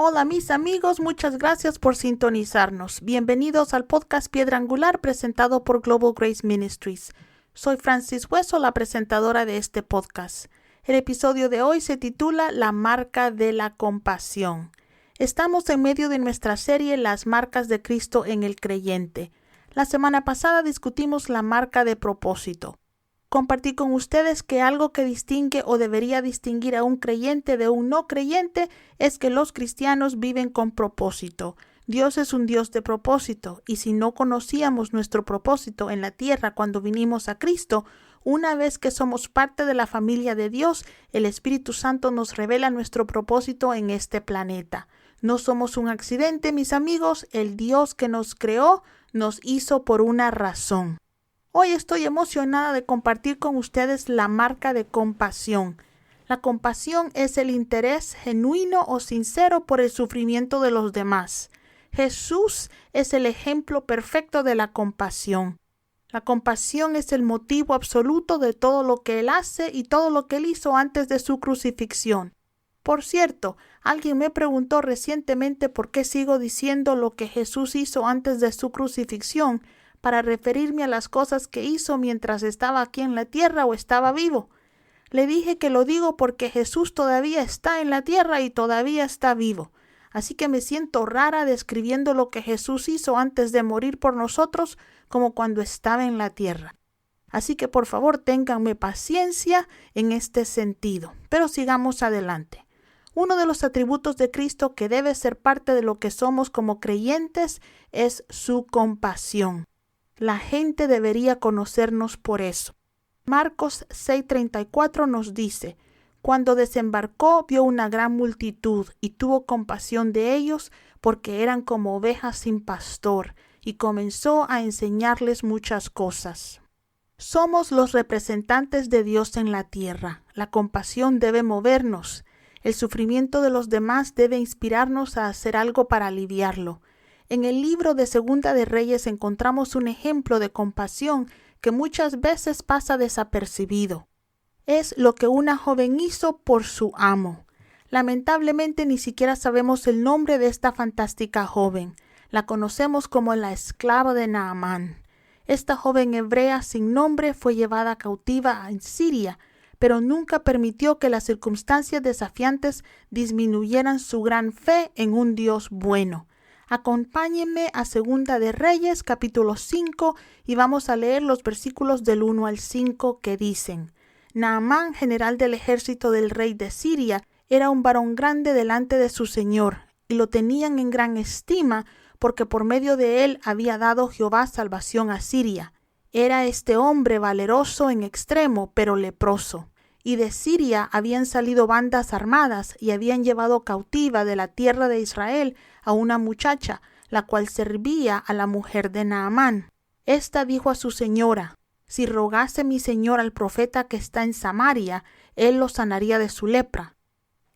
Hola mis amigos, muchas gracias por sintonizarnos. Bienvenidos al podcast Piedra Angular presentado por Global Grace Ministries. Soy Francis Hueso, la presentadora de este podcast. El episodio de hoy se titula La marca de la compasión. Estamos en medio de nuestra serie Las marcas de Cristo en el creyente. La semana pasada discutimos la marca de propósito. Compartí con ustedes que algo que distingue o debería distinguir a un creyente de un no creyente es que los cristianos viven con propósito. Dios es un Dios de propósito, y si no conocíamos nuestro propósito en la tierra cuando vinimos a Cristo, una vez que somos parte de la familia de Dios, el Espíritu Santo nos revela nuestro propósito en este planeta. No somos un accidente, mis amigos, el Dios que nos creó nos hizo por una razón. Hoy estoy emocionada de compartir con ustedes la marca de compasión. La compasión es el interés genuino o sincero por el sufrimiento de los demás. Jesús es el ejemplo perfecto de la compasión. La compasión es el motivo absoluto de todo lo que Él hace y todo lo que Él hizo antes de su crucifixión. Por cierto, alguien me preguntó recientemente por qué sigo diciendo lo que Jesús hizo antes de su crucifixión, para referirme a las cosas que hizo mientras estaba aquí en la tierra o estaba vivo. Le dije que lo digo porque Jesús todavía está en la tierra y todavía está vivo. Así que me siento rara describiendo lo que Jesús hizo antes de morir por nosotros como cuando estaba en la tierra. Así que por favor ténganme paciencia en este sentido. Pero sigamos adelante. Uno de los atributos de Cristo que debe ser parte de lo que somos como creyentes es su compasión. La gente debería conocernos por eso. Marcos 6:34 nos dice: cuando desembarcó vio una gran multitud y tuvo compasión de ellos porque eran como ovejas sin pastor, y comenzó a enseñarles muchas cosas. Somos los representantes de Dios en la tierra. La compasión debe movernos. El sufrimiento de los demás debe inspirarnos a hacer algo para aliviarlo. En el libro de Segunda de Reyes encontramos un ejemplo de compasión que muchas veces pasa desapercibido. Es lo que una joven hizo por su amo. Lamentablemente ni siquiera sabemos el nombre de esta fantástica joven. La conocemos como la esclava de Naamán. Esta joven hebrea sin nombre fue llevada cautiva en Siria, pero nunca permitió que las circunstancias desafiantes disminuyeran su gran fe en un Dios bueno. Acompáñenme a Segunda de Reyes, capítulo 5, y vamos a leer los versículos del 1 al 5 que dicen: Naamán, general del ejército del rey de Siria, era un varón grande delante de su señor, y lo tenían en gran estima, porque por medio de él había dado Jehová salvación a Siria. Era este hombre valeroso en extremo, pero leproso. Y de Siria habían salido bandas armadas y habían llevado cautiva de la tierra de Israel a una muchacha, la cual servía a la mujer de Naamán. Esta dijo a su señora: si rogase mi señor al profeta que está en Samaria, él lo sanaría de su lepra.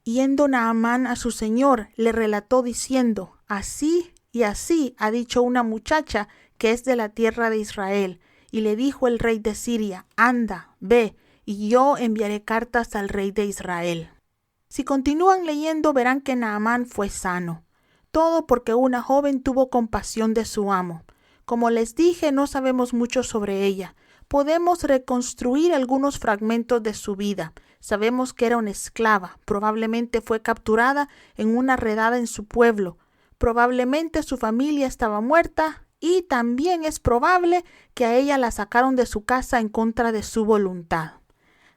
Yendo Naamán a su señor, le relató diciendo: así y así ha dicho una muchacha que es de la tierra de Israel. Y le dijo el rey de Siria: anda, ve, y yo enviaré cartas al rey de Israel. Si continúan leyendo verán que Naamán fue sano. Todo porque una joven tuvo compasión de su amo. Como les dije, no sabemos mucho sobre ella. Podemos reconstruir algunos fragmentos de su vida. Sabemos que era una esclava. Probablemente fue capturada en una redada en su pueblo. Probablemente su familia estaba muerta. Y también es probable que a ella la sacaron de su casa en contra de su voluntad.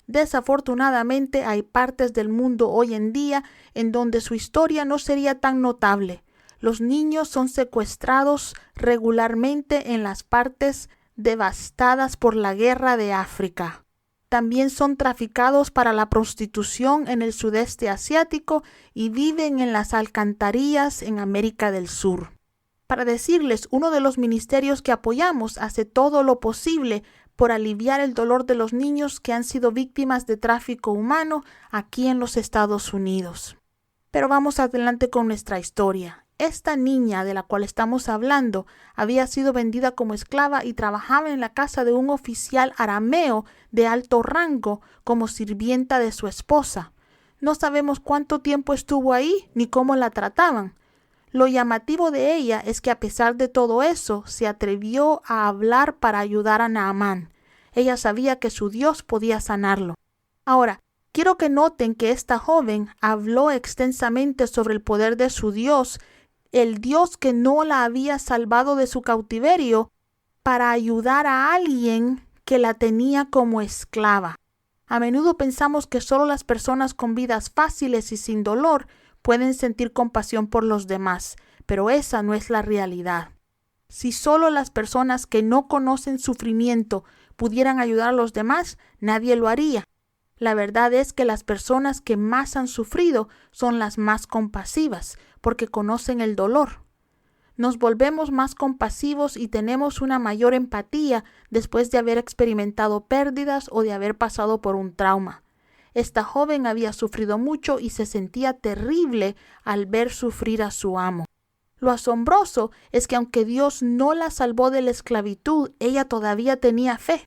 Desafortunadamente hay partes del mundo hoy en día en donde su historia no sería tan notable. Los niños son secuestrados regularmente en las partes devastadas por la guerra de África. También son traficados para la prostitución en el sudeste asiático y viven en las alcantarillas en América del Sur. Para decirles, uno de los ministerios que apoyamos hace todo lo posible por aliviar el dolor de los niños que han sido víctimas de tráfico humano aquí en los Estados Unidos. Pero vamos adelante con nuestra historia. Esta niña de la cual estamos hablando había sido vendida como esclava y trabajaba en la casa de un oficial arameo de alto rango como sirvienta de su esposa. No sabemos cuánto tiempo estuvo ahí ni cómo la trataban. Lo llamativo de ella es que a pesar de todo eso, se atrevió a hablar para ayudar a Naamán. Ella sabía que su Dios podía sanarlo. Ahora, quiero que noten que esta joven habló extensamente sobre el poder de su Dios, el Dios que no la había salvado de su cautiverio, para ayudar a alguien que la tenía como esclava. A menudo pensamos que solo las personas con vidas fáciles y sin dolor pueden sentir compasión por los demás, pero esa no es la realidad. Si solo las personas que no conocen sufrimiento pudieran ayudar a los demás, nadie lo haría. La verdad es que las personas que más han sufrido son las más compasivas, porque conocen el dolor. Nos volvemos más compasivos y tenemos una mayor empatía después de haber experimentado pérdidas o de haber pasado por un trauma. Esta joven había sufrido mucho y se sentía terrible al ver sufrir a su amo. Lo asombroso es que aunque Dios no la salvó de la esclavitud, ella todavía tenía fe.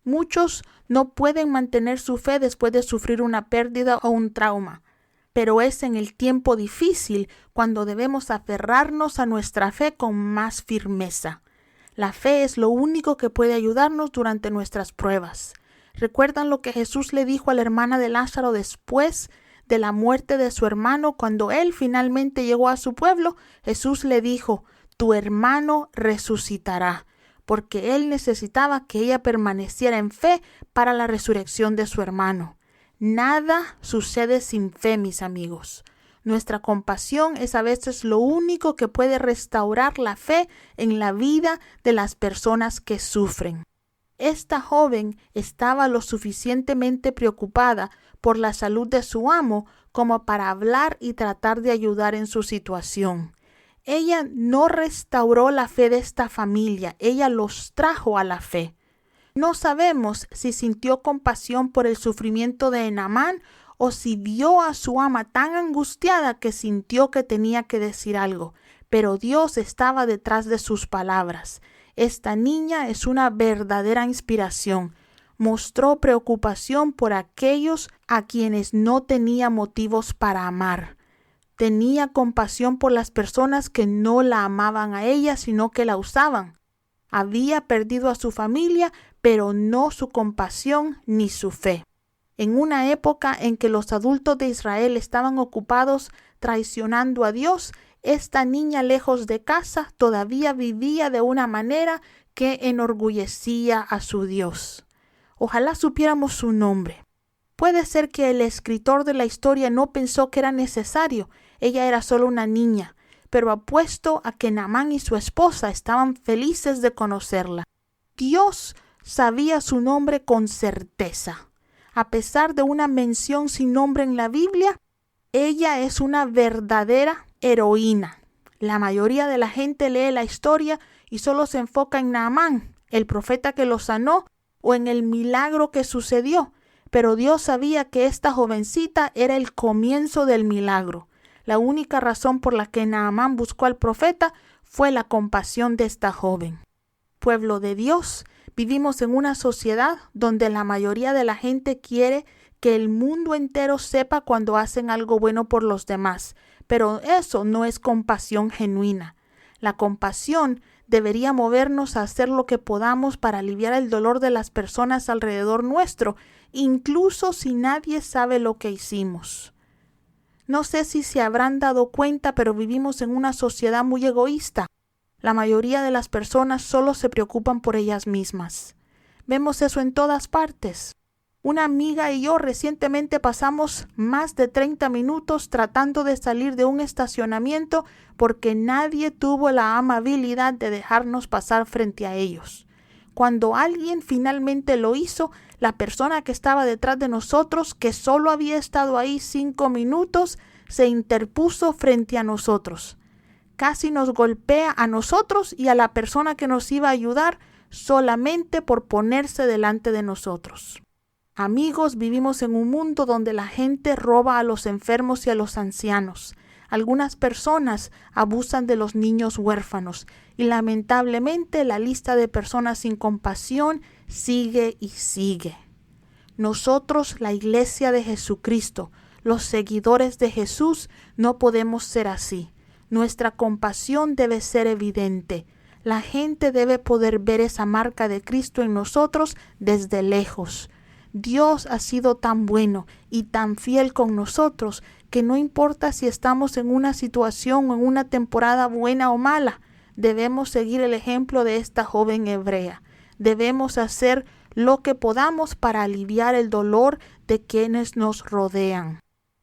Muchos no pueden mantener su fe después de sufrir una pérdida o un trauma. Pero es en el tiempo difícil cuando debemos aferrarnos a nuestra fe con más firmeza. La fe es lo único que puede ayudarnos durante nuestras pruebas. ¿Recuerdan lo que Jesús le dijo a la hermana de Lázaro después de la muerte de su hermano? Cuando él finalmente llegó a su pueblo, Jesús le dijo: tu hermano resucitará, porque él necesitaba que ella permaneciera en fe para la resurrección de su hermano. Nada sucede sin fe, mis amigos. Nuestra compasión es a veces lo único que puede restaurar la fe en la vida de las personas que sufren. Esta joven estaba lo suficientemente preocupada por la salud de su amo como para hablar y tratar de ayudar en su situación. Ella no restauró la fe de esta familia, ella los trajo a la fe. No sabemos si sintió compasión por el sufrimiento de Naamán o si vio a su ama tan angustiada que sintió que tenía que decir algo, pero Dios estaba detrás de sus palabras. Esta niña es una verdadera inspiración. Mostró preocupación por aquellos a quienes no tenía motivos para amar. Tenía compasión por las personas que no la amaban a ella, sino que la usaban. Había perdido a su familia, pero no su compasión ni su fe. En una época en que los adultos de Israel estaban ocupados traicionando a Dios, esta niña lejos de casa todavía vivía de una manera que enorgullecía a su Dios. Ojalá supiéramos su nombre. Puede ser que el escritor de la historia no pensó que era necesario. Ella era solo una niña, pero apuesto a que Naamán y su esposa estaban felices de conocerla. Dios sabía su nombre con certeza. A pesar de una mención sin nombre en la Biblia, ella es una verdadera heroína. La mayoría de la gente lee la historia y solo se enfoca en Naamán, el profeta que lo sanó, o en el milagro que sucedió. Pero Dios sabía que esta jovencita era el comienzo del milagro. La única razón por la que Naamán buscó al profeta fue la compasión de esta joven. Pueblo de Dios, vivimos en una sociedad donde la mayoría de la gente quiere que el mundo entero sepa cuando hacen algo bueno por los demás, pero eso no es compasión genuina. La compasión debería movernos a hacer lo que podamos para aliviar el dolor de las personas alrededor nuestro, incluso si nadie sabe lo que hicimos. No sé si se habrán dado cuenta, pero vivimos en una sociedad muy egoísta. La mayoría de las personas solo se preocupan por ellas mismas. Vemos eso en todas partes. Una amiga y yo recientemente pasamos más de 30 minutos tratando de salir de un estacionamiento porque nadie tuvo la amabilidad de dejarnos pasar frente a ellos. Cuando alguien finalmente lo hizo, la persona que estaba detrás de nosotros, que solo había estado ahí 5 minutos, se interpuso frente a nosotros. Casi nos golpea a nosotros y a la persona que nos iba a ayudar solamente por ponerse delante de nosotros. Amigos, vivimos en un mundo donde la gente roba a los enfermos y a los ancianos. Algunas personas abusan de los niños huérfanos y lamentablemente la lista de personas sin compasión sigue y sigue. Nosotros, la Iglesia de Jesucristo, Los seguidores de Jesús no podemos ser así. Nuestra compasión debe ser evidente. La gente debe poder ver esa marca de Cristo en nosotros desde lejos. Dios ha sido tan bueno y tan fiel con nosotros que no importa si estamos en una situación o en una temporada buena o mala, debemos seguir el ejemplo de esta joven hebrea. Debemos hacer lo que podamos para aliviar el dolor de quienes nos rodean.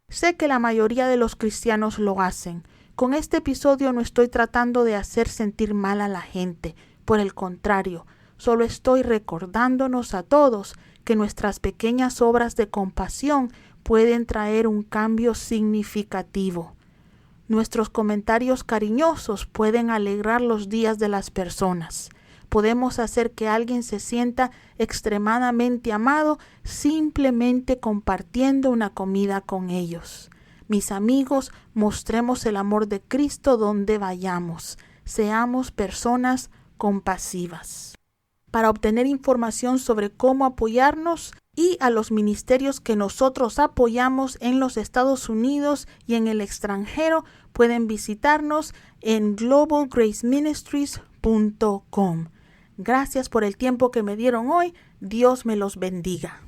Sé que la mayoría de los cristianos lo hacen. Con este episodio no estoy tratando de hacer sentir mal a la gente. Por el contrario, solo estoy recordándonos a todos que nuestras pequeñas obras de compasión pueden traer un cambio significativo. Nuestros comentarios cariñosos pueden alegrar los días de las personas. Podemos hacer que alguien se sienta extremadamente amado simplemente compartiendo una comida con ellos. Mis amigos, mostremos el amor de Cristo donde vayamos. Seamos personas compasivas. Para obtener información sobre cómo apoyarnos y a los ministerios que nosotros apoyamos en los Estados Unidos y en el extranjero, pueden visitarnos en globalgraceministries.com. Gracias por el tiempo que me dieron hoy. Dios me los bendiga.